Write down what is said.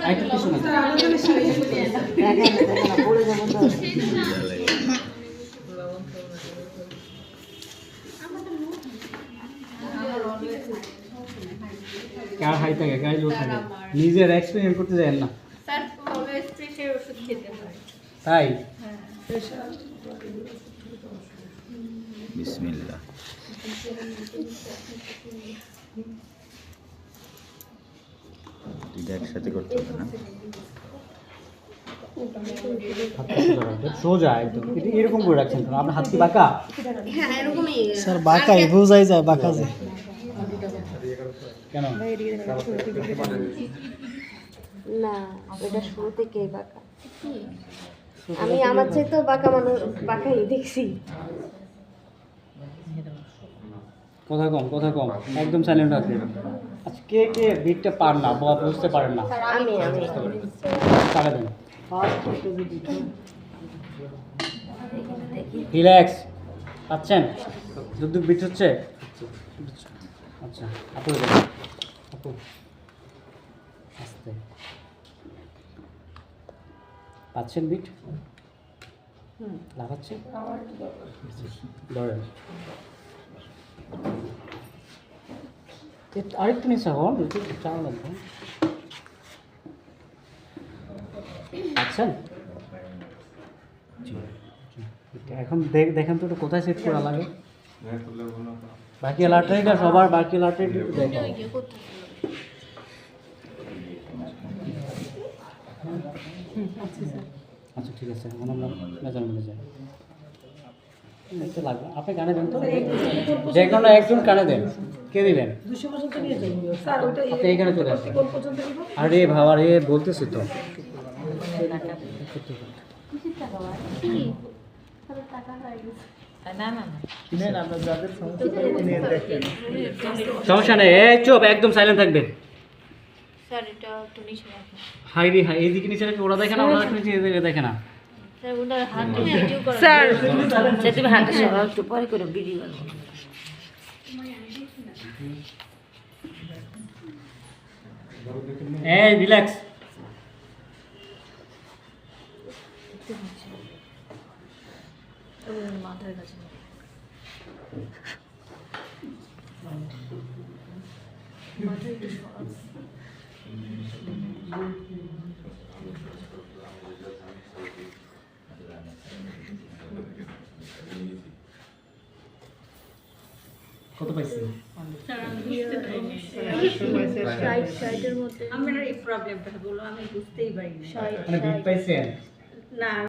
আইটা কিছু না পড়ে যাবো তো। কার হাই থাকে কার লো থাকে নিজের এক্সপেরিমেন্ট করতে যায় না স্যার অলওয়েজ প্রেশার ওষুধ খেতে হয় তাই বিসমিল্লাহ। দুইটা একসাথে করতে হবে না? সোজা একদম এটা এরকম করে রাখছেন কেন আপনার হাত কি বাঁকা হ্যাঁ এরকমই স্যার বাঁকাই বোঝাই যায় বাঁকা যায়। কেন না ওটা শুরু থেকেই বাঁকা আমি আমার চেয়ে তো বাঁকা মানুষ বাঁকাই দেখছি কথা কম একদম সাইলেন্ট থাকবে আচ্ছা কে কে বিটটা পার না বা বুঝতে পারেন না আমি টাকা দেন রিল্যাক্স পাচ্ছেন যদ্দুর বিট হচ্ছে আচ্ছা আপু দেন আপু আস্তে পাচ্ছেন বিট লাগাচ্ছে ধরেন আরেকটু নিচে হন একটু চাল লাগবে আচ্ছা এখন দেখেন তো একটু কোথায় সেট করা লাগে বাকি লাটারিটা সবার বাকি লাটারি দেখো আচ্ছা ঠিক আছে এখন আমরা মেজারমেন্টে যাই লাগবে আপনি কানে দেন তো যে কোনো একজন কানে দেন কে দিবেন আপনি এইখানে চলে আসেন আরে ভাবা রে বলতেছি তো সমস্যা নেই এই চুপ একদম সাইলেন্ট থাকবেন স্যার এটা একটু নিচে রাখুন হাই রে হাই এইদিকে নিচে রাখি ওরা দেখে না ওরা নিচে এদিকে দেখে না স্যার ওনার হাতটা ভিডিও করো স্যার তুমি হাঁটা সবাই একটু পরে করে ভিডিও এই রিল্যাক্স মাথার কাছে মাথা একটু সরাও কত পাইছি সাইডের মধ্যে আমার এই প্রবলেমটা বলো আমি বুঝতেই পারি মানে বিট পাইছেন না